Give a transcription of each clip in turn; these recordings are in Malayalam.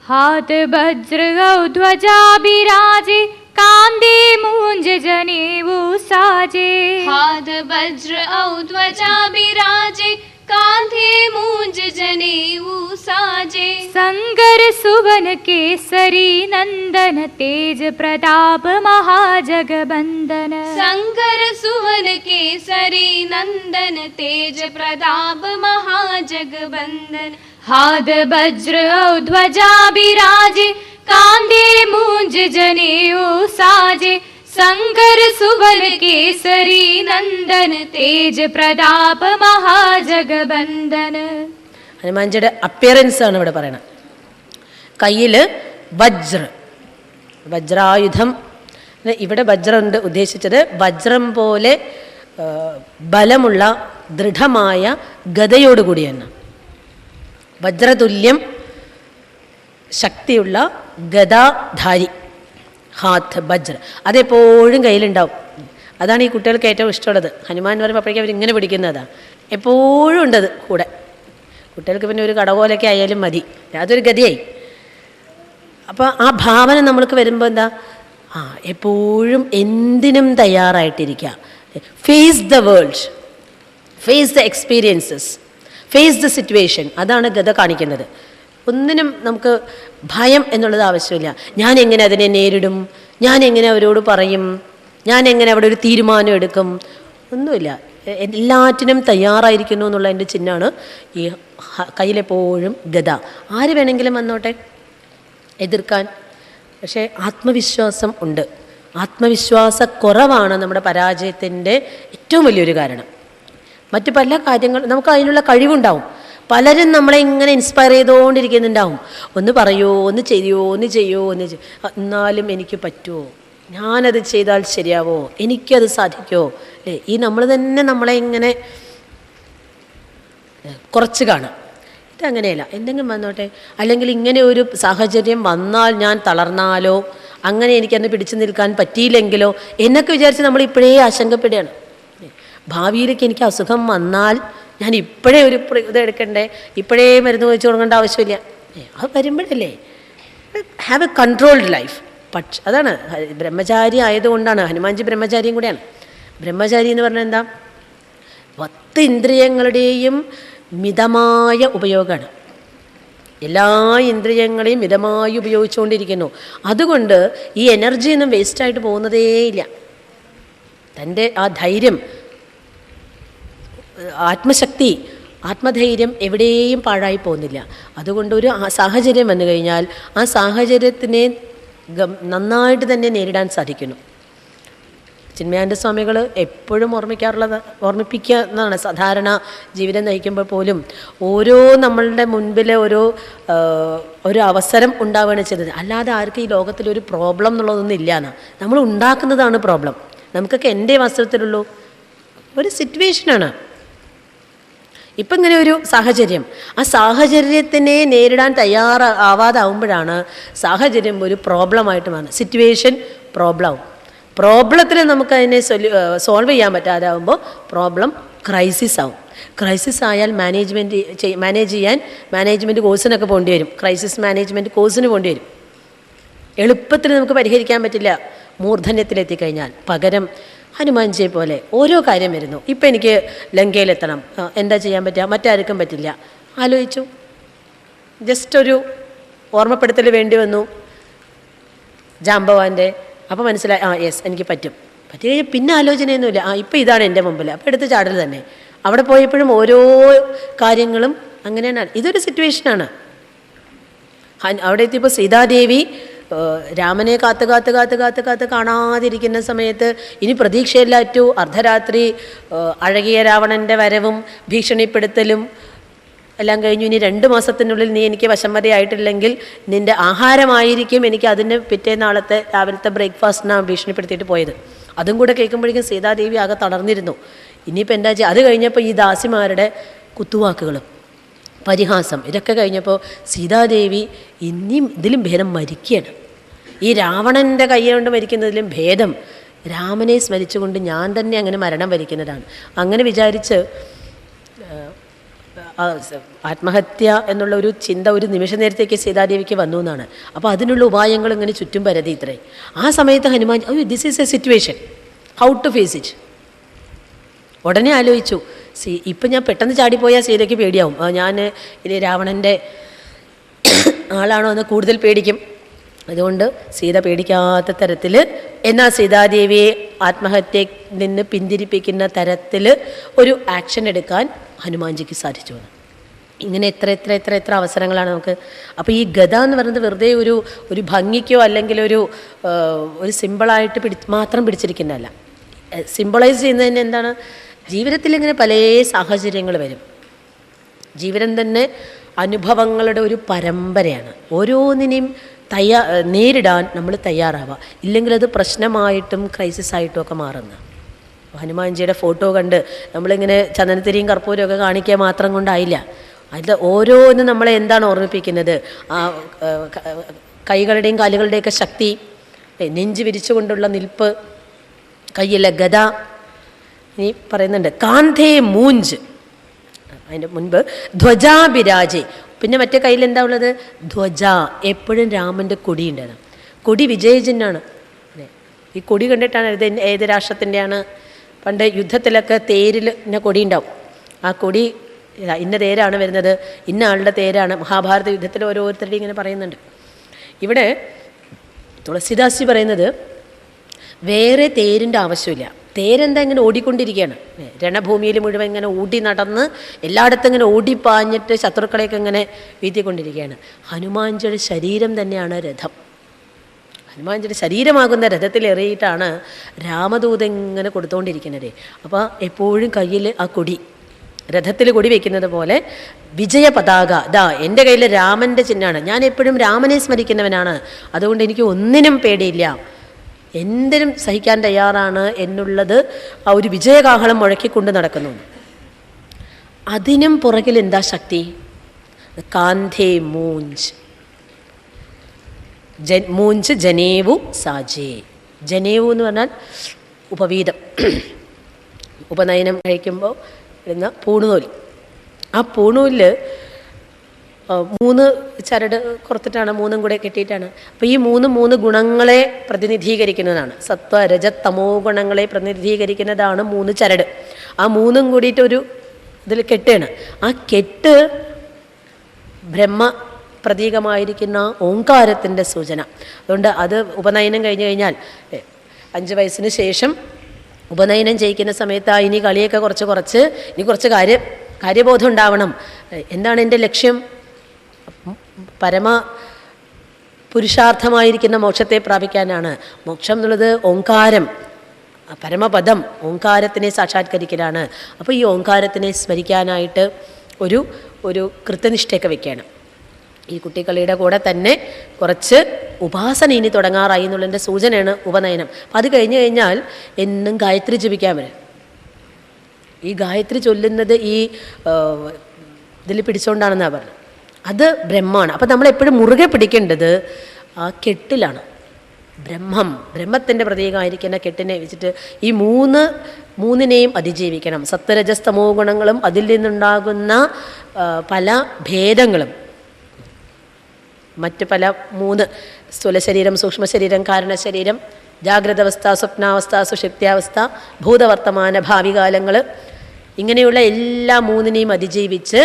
हाथ वज्र ध्वजा बिराजे, कांधे मूंज जनेऊ साजे। हाथ वज्र ध्वजा बिराजे, कांधे मूंज जनेऊ साजे। संगर सुवन केसरी नंदन, तेज प्रताप महाजगबंदन। संगर सुवन केसरी नंदन, तेज प्रताप महाजगबंदन। हाथ वज्र ध्वजा बिराजे, कांधे मूंज जनेऊ साजे। संकर सुवन केसरी नंदन, तेज प्रताप महाजगबंदन. ഹനുമാൻജിയുടെ അപ്പിയറൻസ് ആണ് ഇവിടെ പറയണത്. കയ്യിൽ വജ്രായുധം. ഇവിടെ വജ്രം ഉണ്ട് ഉദ്ദേശിച്ചത് വജ്രം പോലെ ബലമുള്ള ദൃഢമായ ഗദയോടുകൂടി തന്നെ, വജ്രതുല്യം ശക്തിയുള്ള ഗദാധാരി. ഹാത്ത് വജ്ര അതെപ്പോഴും കയ്യിലുണ്ടാവും. അതാണ് ഈ കുട്ടികൾക്ക് ഏറ്റവും ഇഷ്ടമുള്ളത്. ഹനുമാൻ എന്ന് പറയുമ്പോൾ അപ്പോഴേക്കും അവരിങ്ങനെ പിടിക്കുന്നതാണ്, എപ്പോഴും ഉണ്ടത് കൂടെ. കുട്ടികൾക്ക് പിന്നെ ഒരു കടകോലൊക്കെ ആയാലും മതി, അതൊരു ഗതിയായി. അപ്പോൾ ആ ഭാവന നമ്മൾക്ക് വരുമ്പോൾ എന്താ, എപ്പോഴും എന്തിനും തയ്യാറായിട്ടിരിക്കുക. Face the world, face the experiences, face the situation. അതാണ് ഗദ കാണിക്കുന്നത്. ഒന്നിനും നമുക്ക് ഭയം എന്നുള്ളത് ആവശ്യമില്ല. ഞാൻ എങ്ങനെ അതിനെ നേരിടും, ഞാൻ എങ്ങനെ അവരോട് പറയും, ഞാൻ എങ്ങനെ അവിടെ ഒരു തീരുമാനം എടുക്കും, ഒന്നുമില്ല. എല്ലാറ്റിനും തയ്യാറായിരിക്കുന്നു എന്നുള്ളതിൻ്റെ ചിഹ്നമാണ് ഈ കയ്യിലെപ്പോഴും ഗദ. ആര് വേണമെങ്കിലും വന്നോട്ടെ എതിർക്കാൻ. പക്ഷേ ആത്മവിശ്വാസം ഉണ്ട്. ആത്മവിശ്വാസക്കുറവാണ് നമ്മുടെ പരാജയത്തിൻ്റെ ഏറ്റവും വലിയൊരു കാരണം. മറ്റു പല കാര്യങ്ങൾ നമുക്ക് അതിനുള്ള കഴിവുണ്ടാവും. പലരും നമ്മളെ ഇങ്ങനെ ഇൻസ്പയർ ചെയ്തുകൊണ്ടിരിക്കുന്നുണ്ടാവും. ഒന്ന് പറയോ, ഒന്ന് ചെയ്യോ, എന്നാലും എനിക്ക് പറ്റുമോ, ഞാനത് ചെയ്താൽ ശരിയാവോ, എനിക്കത് സാധിക്കുമോ, അല്ലേ? ഈ നമ്മൾ തന്നെ നമ്മളെ ഇങ്ങനെ കുറച്ച് കാണാം. ഇതങ്ങനെയല്ല, എന്തെങ്കിലും വന്നോട്ടെ. അല്ലെങ്കിൽ ഇങ്ങനെ ഒരു സാഹചര്യം വന്നാൽ ഞാൻ തളർന്നാലോ, അങ്ങനെ എനിക്കന്ന് പിടിച്ചു നിൽക്കാൻ പറ്റിയില്ലെങ്കിലോ എന്നൊക്കെ വിചാരിച്ച് നമ്മൾ ഇപ്പോഴേ ആശങ്കപ്പെടുകയാണ്. ഭാവിയിലേക്ക് എനിക്ക് അസുഖം വന്നാൽ ഞാൻ ഇപ്പോഴേ ഒരു ഇതെടുക്കണ്ടേ, ഇപ്പോഴേ മരുന്ന് വെച്ച് കൊടുക്കേണ്ട ആവശ്യമില്ല. അത് വരുമ്പോഴല്ലേ ഹാവ് എ കൺട്രോൾഡ് ലൈഫ്. പക്ഷെ അതാണ് ബ്രഹ്മചാരി ആയതുകൊണ്ടാണ്. ഹനുമാൻജി ബ്രഹ്മചാരിയും കൂടെയാണ്. ബ്രഹ്മചാരി എന്ന് പറഞ്ഞാൽ എന്താ, 10 ഇന്ദ്രിയങ്ങളുടെയും മിതമായ ഉപയോഗമാണ്. എല്ലാ ഇന്ദ്രിയങ്ങളെയും മിതമായി ഉപയോഗിച്ചുകൊണ്ടിരിക്കുന്നു. അതുകൊണ്ട് ഈ എനർജിയൊന്നും വേസ്റ്റായിട്ട് പോകുന്നതേയില്ല. തൻ്റെ ആ ധൈര്യം, ആത്മശക്തി, ആത്മധൈര്യം എവിടെയും പാഴായി പോകുന്നില്ല. അതുകൊണ്ട് ഒരു സാഹചര്യം വന്നു കഴിഞ്ഞാൽ ആ സാഹചര്യത്തിനെ നന്നായിട്ട് തന്നെ നേരിടാൻ സാധിക്കുന്നു. ചിന്മയാനന്ദ സ്വാമികൾ എപ്പോഴും ഓർമ്മിപ്പിക്കുക എന്നാണ്. സാധാരണ ജീവിതം നയിക്കുമ്പോൾ പോലും ഓരോ നമ്മളുടെ മുൻപിൽ ഒരു അവസരം ഉണ്ടാവുകയാണ് ചെയ്തത്. അല്ലാതെ ആർക്കും ഈ ലോകത്തിലൊരു പ്രോബ്ലം എന്നുള്ളതൊന്നും ഇല്ലയെന്ന്. നമ്മൾ ഉണ്ടാക്കുന്നതാണ് പ്രോബ്ലം. നമുക്കൊക്കെ എൻ്റെ വസ്ത്രത്തിലുള്ളൂ ഒരു സിറ്റുവേഷനാണ്. ഇപ്പം ഇങ്ങനെ ഒരു സാഹചര്യം, ആ സാഹചര്യത്തിനെ നേരിടാൻ തയ്യാറാവാതാവുമ്പോഴാണ് സാഹചര്യം ഒരു പ്രോബ്ലമായിട്ട് മാറുന്നത്. Situation problem. പ്രോബ്ലത്തിൽ നമുക്കതിനെ സോൾവ് ചെയ്യാൻ പറ്റാതാവുമ്പോൾ പ്രോബ്ലം ക്രൈസിസ് ആവും. ക്രൈസിസ് ആയാൽ മാനേജ് ചെയ്യാൻ മാനേജ്മെൻറ്റ് കോഴ്സിനൊക്കെ പോകേണ്ടി വരും. ക്രൈസിസ് മാനേജ്മെൻറ്റ് കോഴ്സിന് പോകേണ്ടി വരും. എളുപ്പത്തിൽ നമുക്ക് പരിഹരിക്കാൻ പറ്റില്ല മൂർധന്യത്തിലെത്തിക്കഴിഞ്ഞാൽ. പകരം ഹനുമാൻജിയെ പോലെ ഓരോ കാര്യം വരുന്നു. ഇപ്പം എനിക്ക് ലങ്കയിലെത്തണം, എന്താ ചെയ്യാൻ പറ്റുക, മറ്റാർക്കും പറ്റില്ല. ആലോചിച്ചു, ജസ്റ്റ് ഒരു ഓർമ്മപ്പെടുത്തൽ വേണ്ടി വന്നു ജാംബവാൻ്റെ. അപ്പോൾ മനസ്സിലായി, യെസ് എനിക്ക് പറ്റും. പറ്റി കഴിഞ്ഞാൽ പിന്നെ ആലോചനയൊന്നുമില്ല, ഇപ്പം ഇതാണ് എൻ്റെ മുമ്പിൽ, അപ്പോൾ എടുത്ത് ചാടൽ തന്നെ. അവിടെ പോയപ്പോഴും ഓരോ കാര്യങ്ങളും അങ്ങനെയാണ്. ഇതൊരു സിറ്റുവേഷനാണ്. അവിടെ എത്തിയപ്പോൾ സീതാദേവി രാമനെ കാത്ത് കാണാതിരിക്കുന്ന സമയത്ത് ഇനി പ്രതീക്ഷയില്ലാറ്റു. അർദ്ധരാത്രി അഴകിയ രാവണൻ്റെ വരവും ഭീഷണിപ്പെടുത്തലും എല്ലാം കഴിഞ്ഞു. ഇനി 2 മാസത്തിനുള്ളിൽ നീ എനിക്ക് വശംവദയായിട്ടില്ലെങ്കിൽ നിൻ്റെ ആഹാരമായിരിക്കും എനിക്ക് അതിന് പിറ്റേന്നാളത്തെ രാവിലത്തെ ബ്രേക്ക്ഫാസ്റ്റിനാണ് ഭീഷണിപ്പെടുത്തിയിട്ട് പോയത്. അതും കൂടെ കേൾക്കുമ്പോഴേക്കും സീതാദേവി ആകെ തളർന്നിരുന്നു. ഇനിയിപ്പോൾ എന്താ ചെയ്യുക? അത് കഴിഞ്ഞപ്പോൾ ഈ ദാസിമാരുടെ കുത്തുവാക്കുകളും പരിഹാസം ഇതൊക്കെ കഴിഞ്ഞപ്പോൾ സീതാദേവി ഇനിയും ഇതിലും ഭേദം മരിക്കുകയാണ്. ഈ രാവണൻ്റെ കൈ കൊണ്ട് മരിക്കുന്നതിലും ഭേദം രാമനെ സ്മരിച്ചുകൊണ്ട് ഞാൻ തന്നെ അങ്ങനെ മരണം വരിക്കുന്നതാണ്. അങ്ങനെ വിചാരിച്ച് ആത്മഹത്യ എന്നുള്ള ഒരു ചിന്ത ഒരു നിമിഷ നേരത്തേക്ക് സീതാദേവിക്ക് വന്നു എന്നാണ്. അപ്പോൾ അതിനുള്ള ഉപായങ്ങൾ ഇങ്ങനെ ചുറ്റും പരതി ഇത്രേ. ആ സമയത്ത് Hanuman this is a situation, how to face it. ഉടനെ ആലോചിച്ചു, ഇപ്പം ഞാൻ പെട്ടെന്ന് ചാടിപ്പോയാൽ സീതയ്ക്ക് പേടിയാവും, ഞാൻ ഇനി രാവണൻ്റെ ആളാണോ എന്ന് കൂടുതൽ പേടിക്കും. അതുകൊണ്ട് സീത പേടിക്കാത്ത തരത്തിൽ, എന്നാൽ സീതാദേവിയെ ആത്മഹത്യയിൽ നിന്ന് പിന്തിരിപ്പിക്കുന്ന തരത്തിൽ ഒരു ആക്ഷൻ എടുക്കാൻ ഹനുമാൻജിക്ക് സാധിച്ചു. ഇങ്ങനെ എത്ര എത്ര എത്ര എത്ര അവസരങ്ങളാണ് നമുക്ക്. അപ്പോൾ ഈ ഗദ എന്ന് പറയുന്നത് വെറുതെ ഒരു ഭംഗിക്കോ അല്ലെങ്കിൽ ഒരു സിമ്പിളായിട്ട് മാത്രം പിടിച്ചിരിക്കുന്നതല്ല. സിമ്പിളൈസ് ചെയ്യുന്നതിന് എന്താണ്, ജീവിതത്തിൽ ഇങ്ങനെ പല സാഹചര്യങ്ങൾ വരും. ജീവിതം തന്നെ അനുഭവങ്ങളുടെ ഒരു പരമ്പരയാണ്. ഓരോന്നിനെയും നേരിടാൻ നമ്മൾ തയ്യാറാവുക, ഇല്ലെങ്കിൽ അത് പ്രശ്നമായിട്ടും ക്രൈസിസായിട്ടും ഒക്കെ മാറുന്ന. ഹനുമാൻജിയുടെ ഫോട്ടോ കണ്ട് നമ്മളിങ്ങനെ ചന്ദനത്തിരിയും കർപ്പൂരവും ഒക്കെ കാണിക്കുക മാത്രം കൊണ്ടായില്ല. അത് ഓരോന്നും നമ്മളെ എന്താണ് ഓർമ്മിപ്പിക്കുന്നത്, ആ കൈകളുടെയും കാലുകളുടെയൊക്കെ ശക്തി, നെഞ്ച് വിരിച്ചുകൊണ്ടുള്ള നിൽപ്പ്, കയ്യിലെ ഗദ. ഇനി പറയുന്നുണ്ട് കാന്ധേ മൂഞ്ച്, അതിൻ്റെ മുൻപ് ധ്വജാഭിരാജെ, പിന്നെ മറ്റേ കയ്യിൽ എന്താ ഉള്ളത്, ധ്വജ. എപ്പോഴും രാമൻ്റെ കൊടി ഉണ്ടായിരുന്നു. കൊടി വിജയചിഹ്നമാണ്. ഈ കൊടി കണ്ടിട്ടാണ് ഇത് ഏത് രാഷ്ട്രത്തിൻ്റെയാണ്. പണ്ട് യുദ്ധത്തിലൊക്കെ തേരിൽ ഇന്ന കൊടി ഉണ്ടാവും. ആ കൊടി ഇന്ന തേരാണ് വരുന്നത്, ഇന്ന ആളുടെ തേരാണ്. മഹാഭാരത യുദ്ധത്തിൽ ഓരോരുത്തരുടെയും ഇങ്ങനെ പറയുന്നുണ്ട്. ഇവിടെ തുളസിദാസി പറയുന്നത് വേറെ തേരിൻ്റെ ആവശ്യമില്ല. തേരെന്താ ഇങ്ങനെ ഓടിക്കൊണ്ടിരിക്കുകയാണ്. രണഭൂമിയിൽ മുഴുവൻ ഇങ്ങനെ ഓടി നടന്ന് എല്ലായിടത്തും ഇങ്ങനെ ഓടിപ്പാഞ്ഞിട്ട് ശത്രുക്കളെയൊക്കെ ഇങ്ങനെ വീഴ്ത്തിക്കൊണ്ടിരിക്കുകയാണ്. ഹനുമാൻജിയുടെ ശരീരം തന്നെയാണ് രഥം. ഹനുമാൻജിയുടെ ശരീരമാകുന്ന രഥത്തിൽ എറിയിട്ടാണ് രാമദൂതൻ ഇങ്ങനെ കൊടുത്തുകൊണ്ടിരിക്കുന്നത്. അപ്പോൾ എപ്പോഴും കയ്യിൽ ആ കൊടി, രഥത്തിൽ കൊടി വയ്ക്കുന്നത് പോലെ വിജയ പതാക, ദാ എൻ്റെ കയ്യിൽ രാമൻ്റെ ചിഹ്നമാണ്, ഞാൻ എപ്പോഴും രാമനെ സ്മരിക്കുന്നവനാണ്, അതുകൊണ്ട് എനിക്ക് ഒന്നിനും പേടിയില്ല, എന്തിനും സഹിക്കാൻ തയ്യാറാണ് എന്നുള്ളത് ആ ഒരു വിജയകാഹളം മുഴക്കിക്കൊണ്ട് നടക്കുന്നു. അതിനും പുറകിൽ എന്താ ശക്തി, കാന്ധേ മൂഞ്ച്. മൂഞ്ച് ജനേവു സാജേ. ജനേവു എന്ന് പറഞ്ഞാൽ ഉപവീതം, ഉപനയനം കഴിക്കുമ്പോൾ ഇടുന്ന പൂണൂൽ. ആ പൂണൂലിൽ 3 ചരട് കുറത്തിട്ടാണ്, 3 കൂടെ കെട്ടിയിട്ടാണ്. അപ്പോൾ ഈ 3 ഗുണങ്ങളെ പ്രതിനിധീകരിക്കുന്നതാണ്. സത്വ രജ തമോ ഗുണങ്ങളെ പ്രതിനിധീകരിക്കുന്നതാണ് 3 ചരട്. ആ 3 കൂടിയിട്ടൊരു ഇതിൽ കെട്ടാണ്. ആ കെട്ട് ബ്രഹ്മ പ്രതീകമായിരിക്കുന്ന ഓങ്കാരത്തിൻ്റെ സൂചന. അതുകൊണ്ട് അത് ഉപനയനം കഴിഞ്ഞു കഴിഞ്ഞാൽ 5 വയസ്സിന് ശേഷം ഉപനയനം ചെയ്യിക്കുന്ന സമയത്ത് ഇനി കളിയൊക്കെ കുറച്ച് ഇനി കുറച്ച് കാര്യബോധം ഉണ്ടാവണം. എന്താണ് എൻ്റെ ലക്ഷ്യം? പരമ പുരുഷാർത്ഥമായിരിക്കുന്ന മോക്ഷത്തെ പ്രാപിക്കാനാണ്. മോക്ഷം എന്നുള്ളത് ഓങ്കാരം, പരമപദം, ഓങ്കാരത്തിനെ സാക്ഷാത്കരിക്കലാണ്. അപ്പോൾ ഈ ഓങ്കാരത്തിനെ സ്മരിക്കാനായിട്ട് ഒരു കൃത്യനിഷ്ഠയൊക്കെ വെക്കണം. ഈ കുട്ടിക്കളിയുടെ കൂടെ തന്നെ കുറച്ച് ഉപാസന ഇനി തുടങ്ങാറായി എന്നുള്ളതിൻ്റെ സൂചനയാണ് ഉപനയനം. അപ്പം അത് കഴിഞ്ഞ് കഴിഞ്ഞാൽ എന്നും ഗായത്രി ജപിക്കാൻ വരും. ഈ ഗായത്രി ചൊല്ലുന്നത് ഈ ഇതിൽ പിടിച്ചുകൊണ്ടാണെന്നാണ് പറഞ്ഞത്. അത് ബ്രഹ്മമാണ്. അപ്പം നമ്മളെപ്പോഴും മുറുകെ പിടിക്കേണ്ടത് ആ കെട്ടിലാണ്. ബ്രഹ്മത്തിൻ്റെ പ്രതീകമായിരിക്കുന്ന കെട്ടിനെ വെച്ചിട്ട് ഈ മൂന്നിനെയും അതിജീവിക്കണം. സത്വരജസ്തമോ ഗുണങ്ങളും അതിൽ നിന്നുണ്ടാകുന്ന പല ഭേദങ്ങളും, മറ്റ് പല 3 സ്ഥൂലശരീരം, സൂക്ഷ്മശരീരം, കാരണശരീരം, ജാഗ്രതാവസ്ഥ, സ്വപ്നാവസ്ഥ, സുഷുപ്ത്യാവസ്ഥ, ഭൂതവർത്തമാന ഭാവികാലങ്ങൾ, ഇങ്ങനെയുള്ള എല്ലാ 3നെയും അതിജീവിച്ച്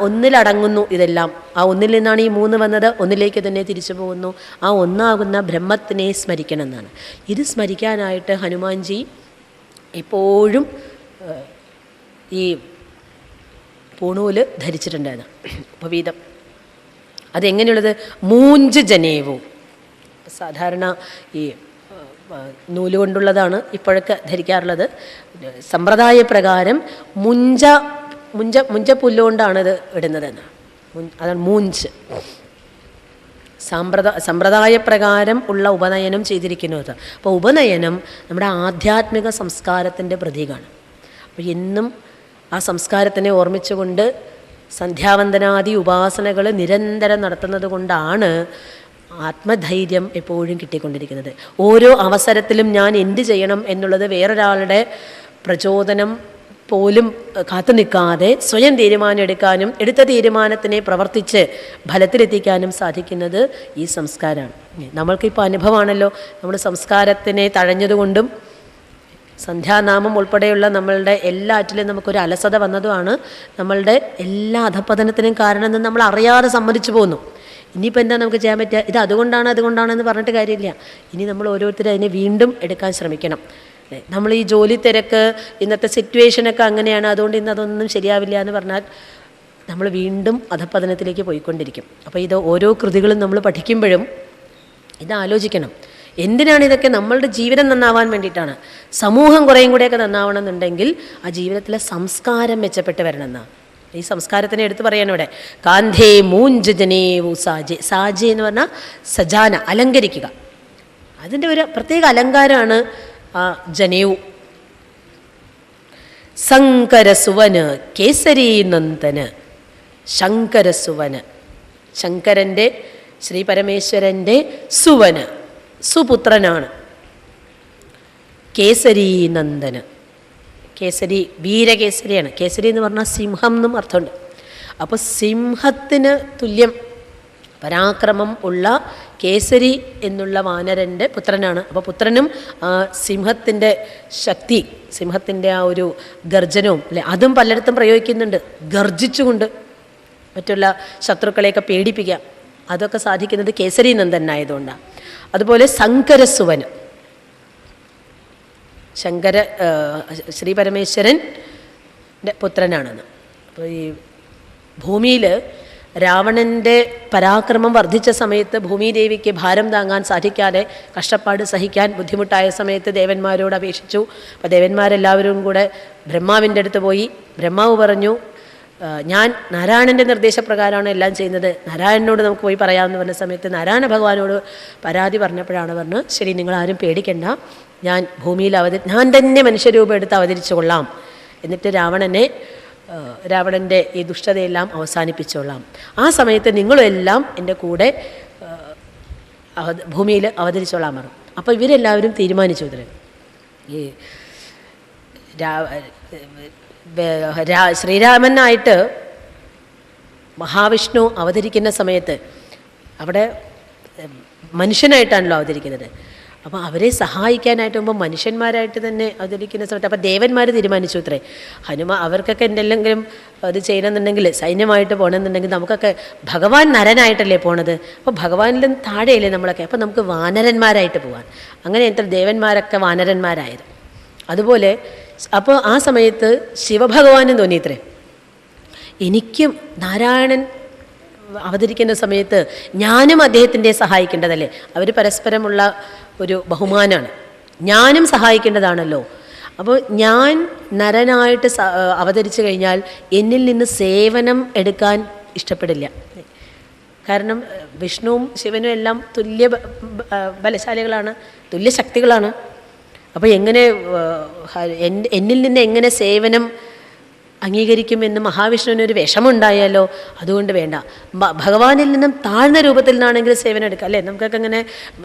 ഒന്നിലടങ്ങുന്നു ഇതെല്ലാം. ആ ഒന്നിൽ നിന്നാണ് ഈ 3 വന്നത്, ഒന്നിലേക്ക് തന്നെ തിരിച്ചു പോകുന്നു. ആ ഒന്നാകുന്ന ബ്രഹ്മത്തിനെ സ്മരിക്കണം എന്നാണ്. ഇത് സ്മരിക്കാനായിട്ട് ഹനുമാൻജി എപ്പോഴും ഈ പൂണൂല് ധരിച്ചിട്ടുണ്ടായിരുന്നു, ഉപവീതം. അതെങ്ങനെയുള്ളത്? മൂഞ്ച് ജനേവു. സാധാരണ ഈ നൂലുകൊണ്ടുള്ളതാണ് ഇപ്പോഴൊക്കെ ധരിക്കാറുള്ളത്. സമ്പ്രദായപ്രകാരം മുഞ്ചപ്പുല്ലുകൊണ്ടാണ് ഇത് ഇടുന്നതെന്ന്. അതാണ് മൂഞ്ച്. സമ്പ്രദായപ്രകാരം ഉള്ള ഉപനയനം ചെയ്തിരിക്കുന്നത്. അപ്പോൾ ഉപനയനം നമ്മുടെ ആധ്യാത്മിക സംസ്കാരത്തിൻ്റെ പ്രതീകമാണ്. അപ്പോൾ എന്നും ആ സംസ്കാരത്തിനെ ഓർമ്മിച്ചുകൊണ്ട് സന്ധ്യാവന്ദനാദി ഉപാസനകൾ നിരന്തരം നടത്തുന്നത് കൊണ്ടാണ് ആത്മധൈര്യം എപ്പോഴും കിട്ടിക്കൊണ്ടിരിക്കുന്നത്. ഓരോ അവസരത്തിലും ഞാൻ എന്ത് ചെയ്യണം എന്നുള്ളത് വേറൊരാളുടെ പ്രചോദനം പോലും കാത്തു നിൽക്കാതെ സ്വയം തീരുമാനം എടുക്കാനും എടുത്ത തീരുമാനത്തിനെ പ്രവർത്തിച്ച് ഫലത്തിലെത്തിക്കാനും സാധിക്കുന്നത് ഈ സംസ്കാരമാണ്. നമ്മൾക്കിപ്പോൾ അനുഭവമാണല്ലോ, നമ്മൾ സംസ്കാരത്തിനെ തഴഞ്ഞതുകൊണ്ടും സന്ധ്യാനാമം ഉൾപ്പെടെയുള്ള നമ്മളുടെ എല്ലാറ്റിലും നമുക്കൊരു അലസത വന്നതുമാണ് നമ്മളുടെ എല്ലാ അധപ്പതനത്തിനും കാരണം എന്ന് നമ്മൾ അറിയാതെ സമ്മതിച്ചു പോകുന്നു. ഇനിയിപ്പോൾ എന്താ നമുക്ക് ചെയ്യാൻ പറ്റുക? ഇത് അതുകൊണ്ടാണെന്ന് പറഞ്ഞിട്ട് കാര്യമില്ല. ഇനി നമ്മൾ ഓരോരുത്തരും അതിനെ വീണ്ടും എടുക്കാൻ ശ്രമിക്കണം. നമ്മൾ ഈ ജോലി തിരക്ക്, ഇന്നത്തെ സിറ്റുവേഷനൊക്കെ അങ്ങനെയാണ്, അതുകൊണ്ട് ഇന്ന് അതൊന്നും ശരിയാവില്ല എന്ന് പറഞ്ഞാൽ നമ്മൾ വീണ്ടും അധപ്പതനത്തിലേക്ക് പോയിക്കൊണ്ടിരിക്കും. അപ്പോൾ ഇത് ഓരോ കൃതികളും നമ്മൾ പഠിക്കുമ്പോഴും ഇത് ആലോചിക്കണം. എന്തിനാണ് ഇതൊക്കെ? നമ്മളുടെ ജീവിതം നന്നാവാൻ വേണ്ടിയിട്ടാണ്. സമൂഹം കുറേയും കൂടെയൊക്കെ നന്നാവണം എന്നുണ്ടെങ്കിൽ ആ ജീവിതത്തിലെ സംസ്കാരം മെച്ചപ്പെട്ട് വരണം എന്നാണ്. ഈ സംസ്കാരത്തിനെ എടുത്ത് പറയണം ഇവിടെ. കാന്ധേ മൂഞ്ച് ജനേവു സാജെ. സാജെ എന്ന് പറഞ്ഞാൽ സജാന, അലങ്കരിക്കുക. അതിൻ്റെ ഒരു പ്രത്യേക അലങ്കാരമാണ് ആ ജനേവു. ശങ്കരസുവന് കേസരി നന്ദന്. ശങ്കരസുവന്, ശങ്കരൻ്റെ, ശ്രീ പരമേശ്വരൻ്റെ സുവന്, സുപുത്രനാണ്. കേസരി നന്ദന്, കേസരി വീരകേസരിയാണ്. കേസരി എന്ന് പറഞ്ഞാൽ സിംഹം എന്നും അർത്ഥമുണ്ട്. അപ്പോൾ സിംഹത്തിന് തുല്യം പരാക്രമം ഉള്ള കേസരി എന്നുള്ള വാനരൻ്റെ പുത്രനാണ്. അപ്പോൾ പുത്രനും സിംഹത്തിൻ്റെ ശക്തി, സിംഹത്തിൻ്റെ ആ ഒരു ഗർജനവും അല്ലെ, അതും പലയിടത്തും പ്രയോഗിക്കുന്നുണ്ട്. ഗർജിച്ചുകൊണ്ട് മറ്റുള്ള ശത്രുക്കളെയൊക്കെ പേടിപ്പിക്കുക, അതൊക്കെ സാധിക്കുന്നത് കേസരി നന്ദനായതുകൊണ്ടാണ്. അതുപോലെ ശങ്കരസുവന്, ശ്രീ പരമേശ്വരൻ്റെ പുത്രനാണെന്ന്. അപ്പോൾ ഈ ഭൂമിയിൽ രാവണൻ്റെ പരാക്രമം വർദ്ധിച്ച സമയത്ത് ഭൂമിദേവിക്ക് ഭാരം താങ്ങാൻ സാധിക്കാതെ കഷ്ടപ്പാട് സഹിക്കാൻ ബുദ്ധിമുട്ടായ സമയത്ത് ദേവന്മാരോട് അപേക്ഷിച്ചു. അപ്പോൾ ദേവന്മാരെല്ലാവരും കൂടെ ബ്രഹ്മാവിൻ്റെ അടുത്ത് പോയി. ബ്രഹ്മാവ് പറഞ്ഞു, ഞാൻ നാരായണൻ്റെ നിർദ്ദേശപ്രകാരമാണ് എല്ലാം ചെയ്യുന്നത്, നാരായണനോട് നമുക്ക് പോയി പറയാമെന്ന് പറഞ്ഞ സമയത്ത് നാരായണ ഭഗവാനോട് പരാതി പറഞ്ഞപ്പോഴാണ് പറഞ്ഞത്, ശരി, നിങ്ങളാരും പേടിക്കണ്ട, ഞാൻ ഭൂമിയിൽ ഞാൻ തന്നെ മനുഷ്യരൂപം എടുത്ത് അവതരിച്ചു കൊള്ളാം, എന്നിട്ട് രാവണൻ്റെ ഈ ദുഷ്ടതയെല്ലാം അവസാനിപ്പിച്ചോളാം, ആ സമയത്ത് നിങ്ങളെല്ലാം എൻ്റെ കൂടെ ഭൂമിയിൽ അവതരിച്ചോളാൻ പറഞ്ഞു. അപ്പോൾ ഇവരെല്ലാവരും തീരുമാനിച്ചു. ഇതിൽ ഈ ശ്രീരാമനായിട്ട് മഹാവിഷ്ണു അവതരിക്കുന്ന സമയത്ത് അവിടെ മനുഷ്യനായിട്ടാണല്ലോ അവതരിക്കുന്നത്. അപ്പോൾ അവരെ സഹായിക്കാനായിട്ട് മുമ്പ് മനുഷ്യന്മാരായിട്ട് തന്നെ അവതരിക്കുന്ന സമയത്ത് അപ്പോൾ ദേവന്മാർ തീരുമാനിച്ചു അത്രേ, അവർക്കൊക്കെ എന്തെങ്കിലും അത് ചെയ്യണമെന്നുണ്ടെങ്കിൽ സൈന്യമായിട്ട് പോകണമെന്നുണ്ടെങ്കിൽ നമുക്കൊക്കെ ഭഗവാൻ നരനായിട്ടല്ലേ പോണത്, അപ്പോൾ ഭഗവാനിലും താഴെയല്ലേ നമ്മളൊക്കെ, അപ്പോൾ നമുക്ക് വാനരന്മാരായിട്ട് പോകാൻ. അങ്ങനെ എത്ര ദേവന്മാരൊക്കെ വാനരന്മാരായത്. അതുപോലെ അപ്പോൾ ആ സമയത്ത് ശിവഭഗവാനും തോന്നിയത്രേ, എനിക്കും നാരായണൻ അവതരിക്കുന്ന സമയത്ത് ഞാനും അദ്ദേഹത്തിൻ്റെ സഹായിക്കേണ്ടതല്ലേ, അവർ പരസ്പരമുള്ള ഒരു ബഹുമാനമാണ്, ഞാനും സഹായിക്കേണ്ടതാണല്ലോ. അപ്പോൾ ഞാൻ നരനായിട്ട് അവതരിച്ചു കഴിഞ്ഞാൽ എന്നിൽ നിന്ന് സേവനം എടുക്കാൻ ഇഷ്ടപ്പെടില്ല. കാരണം വിഷ്ണുവും ശിവനും എല്ലാം തുല്യ ബലശാലികളാണ്, തുല്യ ശക്തികളാണ്. അപ്പോൾ എങ്ങനെ എന്നിൽ നിന്ന് എങ്ങനെ സേവനം അംഗീകരിക്കുമെന്ന് മഹാവിഷ്ണുവിനൊരു വിഷമമുണ്ടായാലോ, അതുകൊണ്ട് വേണ്ട, ഭഗവാനിൽ നിന്നും താഴ്ന്ന രൂപത്തിൽ നിന്നാണെങ്കിൽ സേവനം എടുക്കുക അല്ലേ. നമുക്കൊക്കെ അങ്ങനെ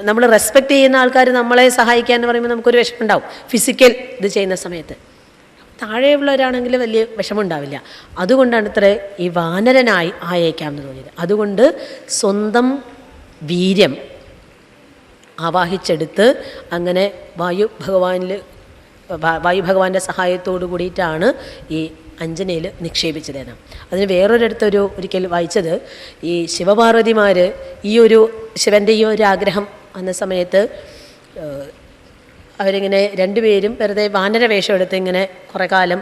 നമ്മൾ റെസ്പെക്റ്റ് ചെയ്യുന്ന ആൾക്കാർ നമ്മളെ സഹായിക്കുക എന്ന് പറയുമ്പോൾ നമുക്കൊരു വിഷമമുണ്ടാവും, ഫിസിക്കൽ ഇത് ചെയ്യുന്ന സമയത്ത്. താഴെയുള്ളവരാണെങ്കിൽ വലിയ വിഷമമുണ്ടാവില്ല. അതുകൊണ്ടാണ് ഇത്ര ഈ വാനരനായി ആയേക്കാമെന്ന് തോന്നിയത്. അതുകൊണ്ട് സ്വന്തം വീര്യം ആവാഹിച്ചെടുത്ത് അങ്ങനെ വായു ഭഗവാന്റെ സഹായത്തോടു കൂടിയിട്ടാണ് ഈ അഞ്ജനയിൽ നിക്ഷേപിച്ചതെന്ന്. അതിന് ഒരിക്കൽ വായിച്ചത്, ഈ ശിവപാർവതിമാർ ഈ ഒരു ശിവൻ്റെ ഈ ഒരു ആഗ്രഹം വന്ന സമയത്ത് അവരിങ്ങനെ രണ്ടുപേരും വെറുതെ വാനര വേഷം എടുത്ത് ഇങ്ങനെ കുറേ കാലം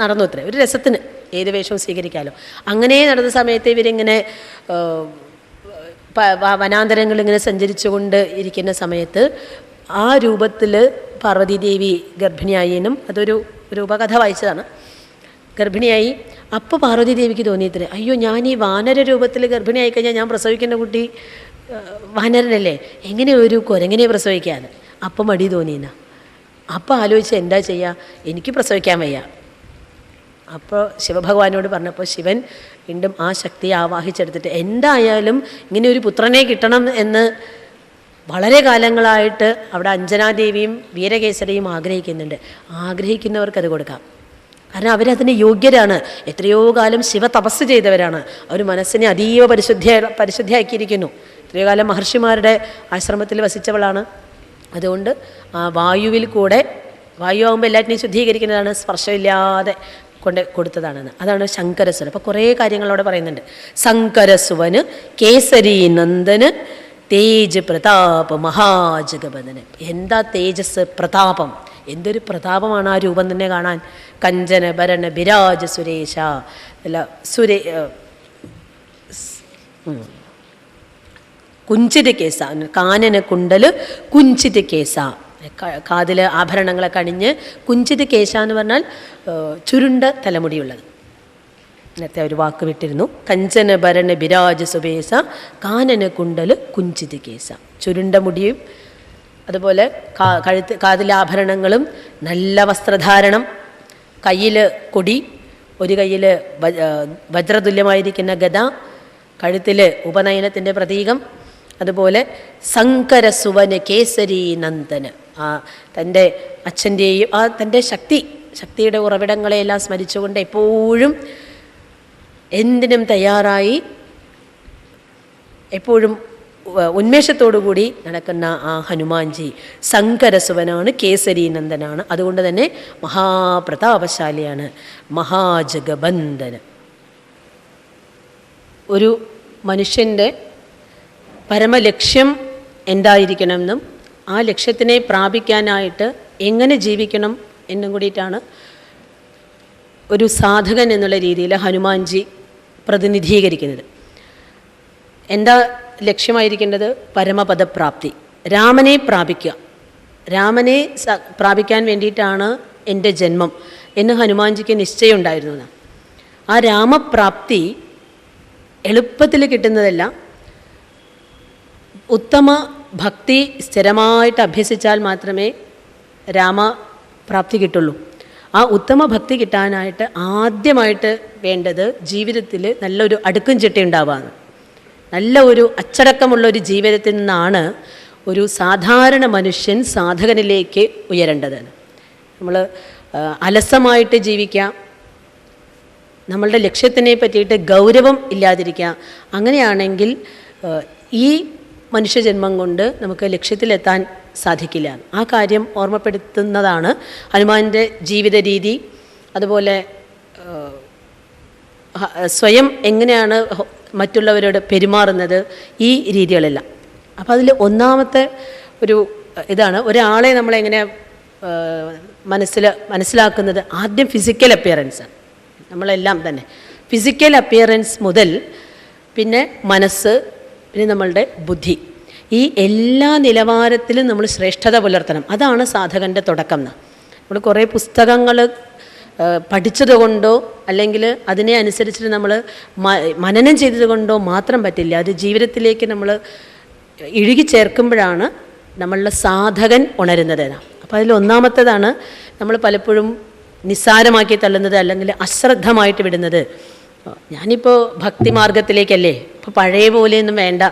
നടന്നു അത്രേ, ഒരു രസത്തിന് ഏത് വേഷവും സ്വീകരിക്കാമല്ലോ. അങ്ങനെ നടന്ന സമയത്ത് ഇവരിങ്ങനെ വനാന്തരങ്ങളിങ്ങനെ സഞ്ചരിച്ചുകൊണ്ട് ഇരിക്കുന്ന സമയത്ത് ആ രൂപത്തിൽ പാർവതീദേവി ഗർഭിണിയായിനും, അതൊരു രൂപകഥ വായിച്ചതാണ്, ഗർഭിണിയായി. അപ്പോൾ പാർവതീദേവിക്ക് തോന്നിയത്രേ, അയ്യോ ഞാൻ ഈ വാനര രൂപത്തിൽ ഗർഭിണിയായി കഴിഞ്ഞാൽ ഞാൻ പ്രസവിക്കുന്ന കുട്ടി വാനരനല്ലേ, എങ്ങനെ ഒരു കുരങ്ങനെ പ്രസവിക്കാൻ? അപ്പം മടി തോന്നിയെന്നാ. അപ്പോൾ ആലോചിച്ച് എന്താ ചെയ്യുക, എനിക്ക് പ്രസവിക്കാൻ വയ്യ. അപ്പോൾ ശിവഭഗവാനോട് പറഞ്ഞപ്പോൾ ശിവൻ വീണ്ടും ആ ശക്തിയെ ആവാഹിച്ചെടുത്തിട്ട് എന്തായാലും ഇങ്ങനെ ഒരു പുത്രനെ കിട്ടണം എന്ന് വളരെ കാലങ്ങളായിട്ട് അവിടെ അഞ്ജനാദേവിയും വീരകേസരിയും ആഗ്രഹിക്കുന്നുണ്ട്. ആഗ്രഹിക്കുന്നവർക്കത് കൊടുക്കാം. കാരണം അവരതിന് യോഗ്യരാണ്. എത്രയോ കാലം ശിവ തപസ് ചെയ്തവരാണ്. അവർ മനസ്സിനെ അതീവ പരിശുദ്ധിയാക്കിയിരിക്കുന്നു. എത്രയോ കാലം മഹർഷിമാരുടെ ആശ്രമത്തിൽ വസിച്ചവളാണ്. അതുകൊണ്ട് ആ വായുവിൽ കൂടെ, വായു ആകുമ്പോൾ എല്ലാറ്റിനെയും ശുദ്ധീകരിക്കുന്നതാണ്, സ്പർശമില്ലാതെ കൊടുത്തതാണെന്ന്. അതാണ് ശങ്കരസുവൻ. അപ്പോൾ കുറേ കാര്യങ്ങളവിടെ പറയുന്നുണ്ട്. ശങ്കരസുവന് കേസരി നന്ദന് തേജ് പ്രതാപ് മഹാജഗബന്ധന്. എന്താ തേജസ്, പ്രതാപം, എന്തൊരു പ്രതാപമാണ് ആ രൂപം തന്നെ കാണാൻ. കഞ്ചന ഭരണ ബിരാജ സുരേഷ, അല്ല കുഞ്ചിത കേസ, കാനന കുണ്ടല് കുഞ്ചിത കേസ, കാതിൽ ആഭരണങ്ങളൊക്കെ അണിഞ്ഞ്. കുഞ്ചിത കേശ എന്ന് പറഞ്ഞാൽ ചുരുണ്ട തലമുടിയുള്ളത്. നേരത്തെ ഒരു വാക്ക് വിട്ടിരുന്നു. കഞ്ചന ഭരണ ബിരാജ സുബേസ കാനന കുണ്ടല് കുഞ്ചിത കേസ, ചുരുണ്ട മുടിയും അതുപോലെ കാതിലെ ആഭരണങ്ങളും, നല്ല വസ്ത്രധാരണം, കയ്യിൽ കൊടി, ഒരു കയ്യിൽ വജ്രതുല്യമായിരിക്കുന്ന ഗദ, കഴുത്തിൽ ഉപനയനത്തിൻ്റെ പ്രതീകം. അതുപോലെ ശങ്കരസുവന് കേസരി നന്ദന്, തൻ്റെ അച്ഛൻ്റെയും തൻ്റെ ശക്തിയുടെ ഉറവിടങ്ങളെയെല്ലാം സ്മരിച്ചുകൊണ്ട് എപ്പോഴും എന്തിനും തയ്യാറായി, എപ്പോഴും ഉന്മേഷത്തോടുകൂടി നടക്കുന്ന ആ ഹനുമാൻജി ശങ്കരസുവനാണ്, കേസരി നന്ദനാണ്. അതുകൊണ്ട് തന്നെ മഹാപ്രതാപശാലിയാണ്, മഹാജഗബന്ധന്. ഒരു മനുഷ്യൻ്റെ പരമലക്ഷ്യം എന്തായിരിക്കണമെന്നും ആ ലക്ഷ്യത്തിനെ പ്രാപിക്കാനായിട്ട് എങ്ങനെ ജീവിക്കണം എന്നും കൂടിയിട്ടാണ് ഒരു സാധകൻ എന്നുള്ള രീതിയിൽ ഹനുമാൻജി പ്രതിനിധീകരിക്കുന്നത്. എന്താ ലക്ഷ്യമായിരിക്കേണ്ടത്? പരമപദപ്രാപ്തി, രാമനെ പ്രാപിക്കുക. രാമനെ പ്രാപിക്കാൻ വേണ്ടിയിട്ടാണ് എൻ്റെ ജന്മം എന്ന് ഹനുമാൻജിക്ക് നിശ്ചയം ഉണ്ടായിരുന്നു. ആ രാമപ്രാപ്തി എളുപ്പത്തിൽ കിട്ടുന്നതല്ല. ഉത്തമ ഭക്തി സ്ഥിരമായിട്ട് അഭ്യസിച്ചാൽ മാത്രമേ രാമപ്രാപ്തി കിട്ടുള്ളൂ. ആ ഉത്തമ ഭക്തി കിട്ടാനായിട്ട് ആദ്യമായിട്ട് വേണ്ടത് ജീവിതത്തിൽ നല്ലൊരു അടുക്കും ചിട്ട ഉണ്ടാവുകയാണ്. നല്ല ഒരു അച്ചടക്കമുള്ളൊരു ജീവിതത്തിൽ നിന്നാണ് ഒരു സാധാരണ മനുഷ്യൻ സാധകനിലേക്ക് ഉയരേണ്ടത്. നമ്മൾ അലസമായിട്ട് ജീവിക്കാം, നമ്മളുടെ ലക്ഷ്യത്തിനെ പറ്റിയിട്ട് ഗൗരവം ഇല്ലാതിരിക്കുക. അങ്ങനെയാണെങ്കിൽ ഈ മനുഷ്യജന്മം കൊണ്ട് നമുക്ക് ലക്ഷ്യത്തിലെത്താൻ സാധിക്കില്ല. ആ കാര്യം ഓർമ്മപ്പെടുത്തുന്നതാണ് ഹനുമാൻ്റെ ജീവിത രീതി. അതുപോലെ സ്വയം എങ്ങനെയാണ് മറ്റുള്ളവരോട് പെരുമാറുന്നത്, ഈ രീതികളെല്ലാം. അപ്പോൾ അതിൽ ഒന്നാമത്തെ ഒരു ഇതാണ് ഒരാളെ നമ്മളെങ്ങനെ മനസ്സിലാക്കുന്നത്. ആദ്യം ഫിസിക്കൽ അപ്പിയറൻസ്. നമ്മളെല്ലാം തന്നെ ഫിസിക്കൽ അപ്പിയറൻസ് മുതൽ പിന്നെ മനസ്സ്, പിന്നെ നമ്മളുടെ ബുദ്ധി, ഈ എല്ലാ നിലവാരത്തിലും നമ്മൾ ശ്രേഷ്ഠത പുലർത്തണം. അതാണ് സാധകൻ്റെ തുടക്കം. നമ്മൾ കുറേ പുസ്തകങ്ങൾ പഠിച്ചതുകൊണ്ടോ അല്ലെങ്കിൽ അതിനെ അനുസരിച്ചിട്ട് നമ്മൾ മനനം ചെയ്തതുകൊണ്ടോ മാത്രം പറ്റില്ല. അത് ജീവിതത്തിലേക്ക് നമ്മൾ ഇഴുകി ചേർക്കുമ്പോഴാണ് നമ്മളുടെ സാധകൻ ഉണരുന്നത്. അപ്പോൾ അതിൽ ഒന്നാമത്തേതാണ് നമ്മൾ പലപ്പോഴും നിസ്സാരമാക്കി തള്ളുന്നത് അല്ലെങ്കിൽ അശ്രദ്ധമായിട്ട് വിടുന്നത്. ഞാനിപ്പോൾ ഭക്തി മാർഗത്തിലേക്കല്ലേ, ഇപ്പോൾ പഴയ പോലെയൊന്നും വേണ്ട,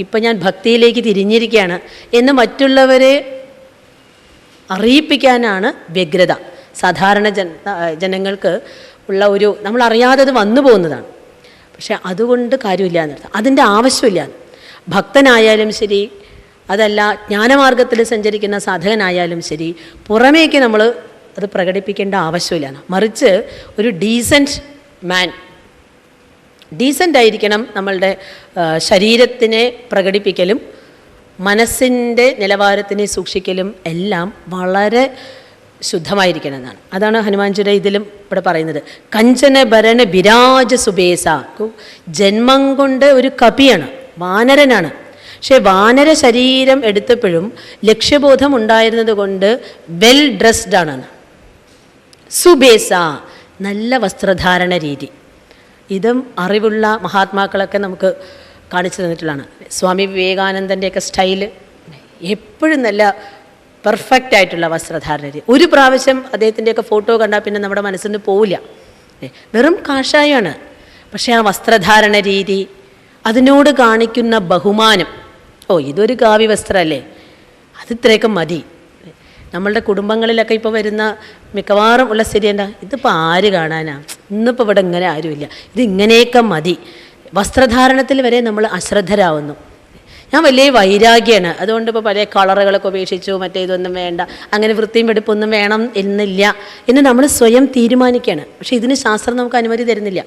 ഇപ്പം ഞാൻ ഭക്തിയിലേക്ക് തിരിഞ്ഞിരിക്കുകയാണ് എന്ന് മറ്റുള്ളവരെ അറിയിപ്പിക്കാനാണ് വ്യഗ്രത. സാധാരണ ജനങ്ങൾക്ക് ഉള്ള ഒരു, നമ്മളറിയാതെ വന്നു പോകുന്നതാണ്. പക്ഷെ അതുകൊണ്ട് കാര്യമില്ല എന്നർത്ഥം, അതിൻ്റെ ആവശ്യമില്ല. ഭക്തനായാലും ശരി, അതല്ല ജ്ഞാനമാർഗത്തിൽ സഞ്ചരിക്കുന്ന സാധകനായാലും ശരി, പുറമേക്ക് നമ്മൾ അത് പ്രകടിപ്പിക്കേണ്ട ആവശ്യമില്ല. മറിച്ച് ഒരു ഡീസൻ്റ് ആയിരിക്കണം നമ്മളുടെ ശരീരത്തിനെ പ്രകടിപ്പിക്കലും മനസ്സിൻ്റെ നിലവാരത്തിനെ സൂക്ഷിക്കലും എല്ലാം വളരെ ശുദ്ധമായിരിക്കണം എന്നാണ്. അതാണ് ഹനുമാൻജിയുടെ ഇതിലും ഇവിടെ പറയുന്നത്. കഞ്ചന ഭരണ ബിരാജ സുബേസ, ജന്മം കൊണ്ട് ഒരു കപിയാണ്, വാനരനാണ്. പക്ഷെ വാനര ശരീരം എടുത്തപ്പോഴും ലക്ഷ്യബോധം ഉണ്ടായിരുന്നത് കൊണ്ട് വെൽ ഡ്രസ്ഡ് ആണ്. സുബേസ, നല്ല വസ്ത്രധാരണ രീതി. ഇതും അറിവുള്ള മഹാത്മാക്കളൊക്കെ നമുക്ക് കാണിച്ചു തന്നിട്ടുള്ളതാണ്. സ്വാമി വിവേകാനന്ദൻ്റെയൊക്കെ സ്റ്റൈല് എപ്പോഴും നല്ല പെർഫെക്റ്റ് ആയിട്ടുള്ള വസ്ത്രധാരണ രീതി. ഒരു പ്രാവശ്യം അദ്ദേഹത്തിൻ്റെയൊക്കെ ഫോട്ടോ കണ്ടാൽ പിന്നെ നമ്മുടെ മനസ്സിൽ നിന്ന് പോവില്ല. വെറും കാഷായമാണ്, പക്ഷേ ആ വസ്ത്രധാരണ രീതി, അതിനോട് കാണിക്കുന്ന ബഹുമാനം, ഇതൊരു കാവ്യ വസ്ത്രമല്ലേ, അത് ഇത്രയൊക്കെ മതി. നമ്മളുടെ കുടുംബങ്ങളിലൊക്കെ ഇപ്പോൾ വരുന്ന മിക്കവാറും ഉള്ള സ്ഥിതി എന്താ, ഇതിപ്പോൾ ആര് കാണാനാ, ഇന്നിപ്പോൾ ഇവിടെ ഇങ്ങനെ ആരുമില്ല, ഇത് ഇങ്ങനെയൊക്കെ മതി. വസ്ത്രധാരണത്തിൽ വരെ നമ്മൾ അശ്രദ്ധരാകുന്നു. ഞാൻ വലിയ വൈരാഗ്യമാണ്, അതുകൊണ്ട് ഇപ്പോൾ പഴയ കളറുകളൊക്കെ ഉപേക്ഷിച്ചു, മറ്റേ ഇതൊന്നും വേണ്ട, അങ്ങനെ വൃത്തിയും വെടുപ്പൊന്നും വേണം എന്നില്ല എന്ന് നമ്മൾ സ്വയം തീരുമാനിക്കുകയാണ്. പക്ഷേ ഇതിന് ശാസ്ത്രം നമുക്ക് അനുമതി തരുന്നില്ല.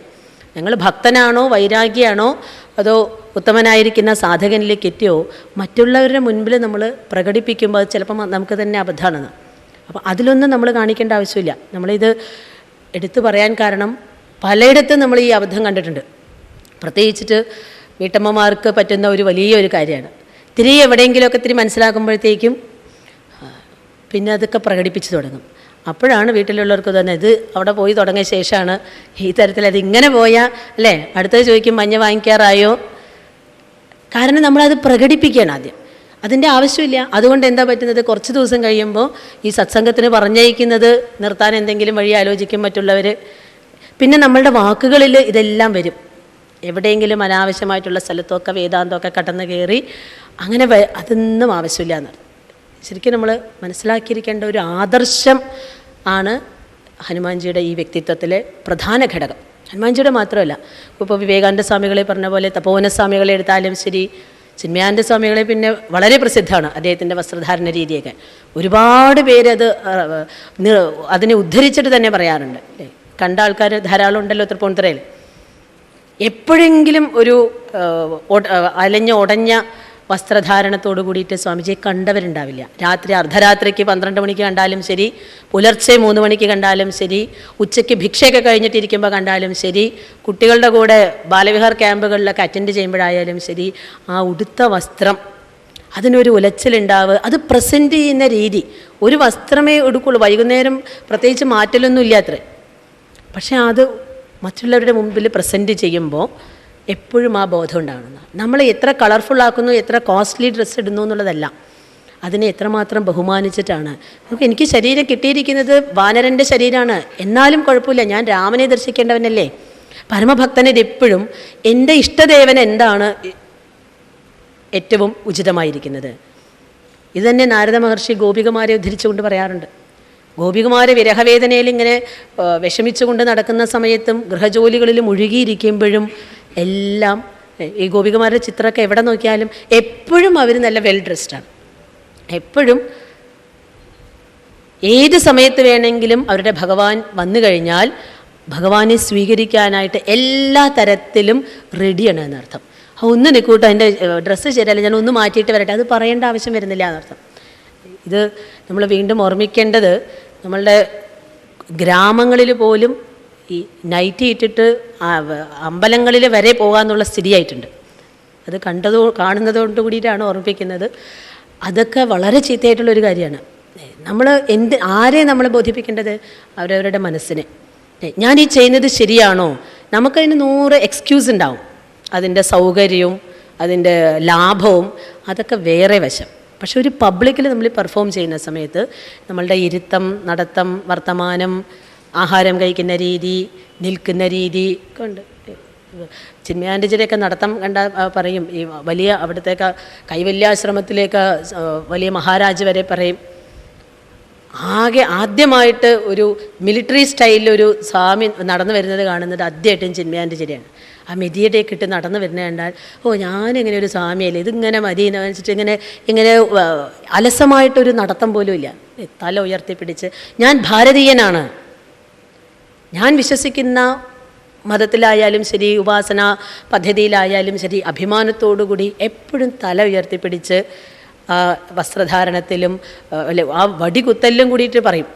ഞങ്ങൾ ഭക്തനാണോ വൈരാഗ്യമാണോ അതോ ഉത്തമനായിരിക്കുന്ന സാധകനിലേക്ക് എത്തിയോ മറ്റുള്ളവരുടെ മുൻപിൽ നമ്മൾ പ്രകടിപ്പിക്കുമ്പോൾ അത് ചിലപ്പോൾ നമുക്ക് തന്നെ അബദ്ധമാണെന്ന്. അപ്പോൾ അതിലൊന്നും നമ്മൾ കാണിക്കേണ്ട ആവശ്യമില്ല. നമ്മളിത് എടുത്തു പറയാൻ കാരണം പലയിടത്തും നമ്മൾ ഈ അബദ്ധം കണ്ടിട്ടുണ്ട്. പ്രത്യേകിച്ചിട്ട് വീട്ടമ്മമാർക്ക് പറ്റുന്ന ഒരു വലിയൊരു കാര്യമാണ്. ഇത്തിരി എവിടെയെങ്കിലുമൊക്കെ ഇത്തിരി മനസ്സിലാക്കുമ്പോഴത്തേക്കും പിന്നെ അതൊക്കെ പ്രകടിപ്പിച്ച് തുടങ്ങും. അപ്പോഴാണ് വീട്ടിലുള്ളവർക്ക് തന്നെ ഇത് അവിടെ പോയി തുടങ്ങിയ ശേഷമാണ് ഈ തരത്തിൽ അത് ഇങ്ങനെ പോയാൽ അല്ലേ അടുത്തത് ചോദിക്കും മഞ്ഞ വാങ്ങിക്കാറായോ. കാരണം നമ്മളത് പ്രകടിപ്പിക്കുകയാണ് ആദ്യം, അതിൻ്റെ ആവശ്യമില്ല. അതുകൊണ്ട് എന്താ പറ്റുന്നത്, കുറച്ച് ദിവസം കഴിയുമ്പോൾ ഈ സത്സംഗത്തിന് പറഞ്ഞയക്കുന്നത് നിർത്താൻ എന്തെങ്കിലും വഴി ആലോചിക്കും മറ്റുള്ളവർ. പിന്നെ നമ്മളുടെ വാക്കുകളിൽ ഇതെല്ലാം വരും. എവിടെയെങ്കിലും അനാവശ്യമായിട്ടുള്ള സ്ഥലത്തൊക്കെ വേദാന്തമൊക്കെ കടന്നു കയറി അങ്ങനെ അതൊന്നും ആവശ്യമില്ല എന്നാണ്. ശരിക്കും നമ്മൾ മനസ്സിലാക്കിയിരിക്കേണ്ട ഒരു ആദർശം ആണ് ഹനുമാൻജിയുടെ ഈ വ്യക്തിത്വത്തിലെ പ്രധാന ഘടകം. ഹനുമാൻജിയുടെ മാത്രമല്ല, ഇപ്പോൾ വിവേകാനന്ദ സ്വാമികളെ പറഞ്ഞ പോലെ തപോവന സ്വാമികളെ എടുത്താലും ശരി, ചിന്മയാനന്ദ സ്വാമികളെ പിന്നെ വളരെ പ്രസിദ്ധമാണ് അദ്ദേഹത്തിൻ്റെ വസ്ത്രധാരണ രീതിയൊക്കെ. ഒരുപാട് പേര് അതിനെ ഉദ്ധരിച്ചിട്ട് തന്നെ പറയാറുണ്ട്. കണ്ട ആൾക്കാർ ധാരാളം ഉണ്ടല്ലോ തൃപ്പൂണിത്തുറയിൽ. എപ്പോഴെങ്കിലും ഒരു അലഞ്ഞ ഉടഞ്ഞ വസ്ത്രധാരണത്തോട് കൂടിയിട്ട് സ്വാമിജിയെ കണ്ടവരുണ്ടാവില്ല. രാത്രി അർദ്ധരാത്രിക്ക് 12 മണിക്ക് കണ്ടാലും ശരി, പുലർച്ചെ 3 മണിക്ക് കണ്ടാലും ശരി, ഉച്ചയ്ക്ക് ഭിക്ഷയൊക്കെ കഴിഞ്ഞിട്ടിരിക്കുമ്പോൾ കണ്ടാലും ശരി, കുട്ടികളുടെ കൂടെ ബാലവിഹാർ ക്യാമ്പുകളിലൊക്കെ അറ്റൻഡ് ചെയ്യുമ്പോഴായാലും ശരി, ആ ഉടുത്ത വസ്ത്രം അതിനൊരു ഉലച്ചിലുണ്ടാവുക, അത് പ്രസൻറ്റ് ചെയ്യുന്ന രീതി. ഒരു വസ്ത്രമേ എടുക്കുള്ളൂ, വൈകുന്നേരം പ്രത്യേകിച്ച് മാറ്റലൊന്നും ഇല്ലാത്രേ. പക്ഷേ അത് മറ്റുള്ളവരുടെ മുമ്പിൽ പ്രസൻറ്റ് ചെയ്യുമ്പോൾ എപ്പോഴും ആ ബോധം ഉണ്ടാകുന്നത്. നമ്മൾ എത്ര കളർഫുള്ളാക്കുന്നു, എത്ര കോസ്റ്റ്ലി ഡ്രസ്സ് ഇടുന്നു എന്നുള്ളതല്ല, അതിനെ എത്രമാത്രം ബഹുമാനിച്ചിട്ടാണ്. എനിക്ക് ശരീരം കിട്ടിയിരിക്കുന്നത് വാനരൻ്റെ ശരീരമാണ്, എന്നാലും കുഴപ്പമില്ല, ഞാൻ രാമനെ ദർശിക്കേണ്ടവനല്ലേ. പരമഭക്തന് എപ്പോഴും എൻ്റെ ഇഷ്ടദേവൻ എന്താണ് ഏറ്റവും ഉചിതമായിരിക്കുന്നത്. ഇത് തന്നെ നാരദ മഹർഷി ഗോപികമാരെ ഉദ്ധരിച്ചുകൊണ്ട് പറയാറുണ്ട്. ഗോപികുമാരെ വിരഹവേദനയിൽ ഇങ്ങനെ വിഷമിച്ചുകൊണ്ട് നടക്കുന്ന സമയത്തും ഗൃഹജോലികളിൽ മുഴുകിയിരിക്കുമ്പോഴും എല്ലാം ഈ ഗോപികമാരുടെ ചിത്രമൊക്കെ എവിടെ നോക്കിയാലും എപ്പോഴും അവർ നല്ല വെൽ ഡ്രസ്ഡാണ്. എപ്പോഴും ഏത് സമയത്ത് വേണമെങ്കിലും അവരുടെ ഭഗവാൻ വന്നു കഴിഞ്ഞാൽ ഭഗവാനെ സ്വീകരിക്കാനായിട്ട് എല്ലാ തരത്തിലും റെഡിയാണ് എന്നർത്ഥം. ഒന്ന് നിൽക്കൂട്ടോ, എൻ്റെ ഡ്രസ്സ് ശരിയല്ല, ഞാൻ ഒന്ന് മാറ്റിയിട്ട് വരട്ടെ, അത് പറയേണ്ട ആവശ്യം വരുന്നില്ല എന്നർത്ഥം. ഇത് നമ്മൾ വീണ്ടും ഓർമ്മിക്കേണ്ടത്, നമ്മളുടെ ഗ്രാമങ്ങളിൽ പോലും ഈ നൈറ്റി ഇട്ടിട്ട് അമ്പലങ്ങളിൽ വരെ പോകാമെന്നുള്ള സ്ഥിതിയായിട്ടുണ്ട്. അത് കാണുന്നതുകൊണ്ട് കൂടിയിട്ടാണ് ഓർമ്മിപ്പിക്കുന്നത്. അതൊക്കെ വളരെ ചീത്തയായിട്ടുള്ളൊരു കാര്യമാണ്. നമ്മൾ ആരെ നമ്മൾ ബോധിപ്പിക്കേണ്ടത്? അവരവരുടെ മനസ്സിനെ. ഞാൻ ഈ ചെയ്യുന്നത് ശരിയാണോ? നമുക്കതിന് 100 എക്സ്ക്യൂസ് ഉണ്ടാവും. അതിൻ്റെ സൗകര്യവും അതിൻ്റെ ലാഭവും അതൊക്കെ വേറെ വശം. പക്ഷെ ഒരു പബ്ലിക്കിൽ നമ്മൾ പെർഫോം ചെയ്യുന്ന സമയത്ത് നമ്മളുടെ ഇരുത്തം, നടത്തം, വർത്തമാനം, ആഹാരം കഴിക്കുന്ന രീതി, നിൽക്കുന്ന രീതി ഒക്കെ ഉണ്ട്. ചിന്മയാനന്ദജിയുടെയൊക്കെ നടത്തം കണ്ടാൽ പറയും, ഈ വലിയ അവിടുത്തേക്ക് കൈവല്യാശ്രമത്തിലേക്ക് വലിയ മഹാരാജ് വരെ പറയും, ആദ്യമായിട്ട് ഒരു മിലിറ്ററി സ്റ്റൈലിലൊരു സ്വാമി നടന്നു വരുന്നത് കാണുന്നത് ആദ്യമായിട്ടും ചിന്മയാനന്ദജിയാണ്. ആ മെതിയുടെയൊക്കെ ഇട്ട് നടന്നു വരുന്നത് കണ്ടാൽ ഞാനിങ്ങനെ ഒരു സ്വാമിയല്ലേ, ഇതിങ്ങനെ മതി എന്ന് വെച്ചിട്ട് ഇങ്ങനെ അലസമായിട്ടൊരു നടത്തം പോലും ഇല്ല. തല ഉയർത്തിപ്പിടിച്ച് ഞാൻ ഭാരതീയനാണ്, ഞാൻ വിശ്വസിക്കുന്ന മതത്തിലായാലും ശരി, ഉപാസന പദ്ധതിയിലായാലും ശരി, അഭിമാനത്തോടുകൂടി എപ്പോഴും തല ഉയർത്തിപ്പിടിച്ച് വസ്ത്രധാരണത്തിലും അല്ലെ ആ വടികുത്തലിലും കൂടിയിട്ട് പറയും.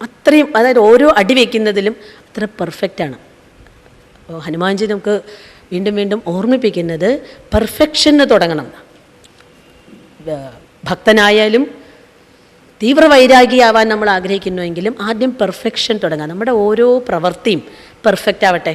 അത്രയും, അതായത് ഓരോ അടി വയ്ക്കുന്നതിലും അത്ര പെർഫെക്റ്റാണ്. അപ്പോൾ ഹനുമാൻജി നമുക്ക് വീണ്ടും വീണ്ടും ഓർമ്മിപ്പിക്കുന്നത് പെർഫെക്ഷന് തുടങ്ങണം. ഭക്തനായാലും തീവ്ര വൈരാഗിയാവാൻ നമ്മൾ ആഗ്രഹിക്കുന്നുവെങ്കിലും ആദ്യം പെർഫെക്ഷൻ തുടങ്ങാം. നമ്മുടെ ഓരോ പ്രവൃത്തിയും പെർഫെക്റ്റ് ആവട്ടെ.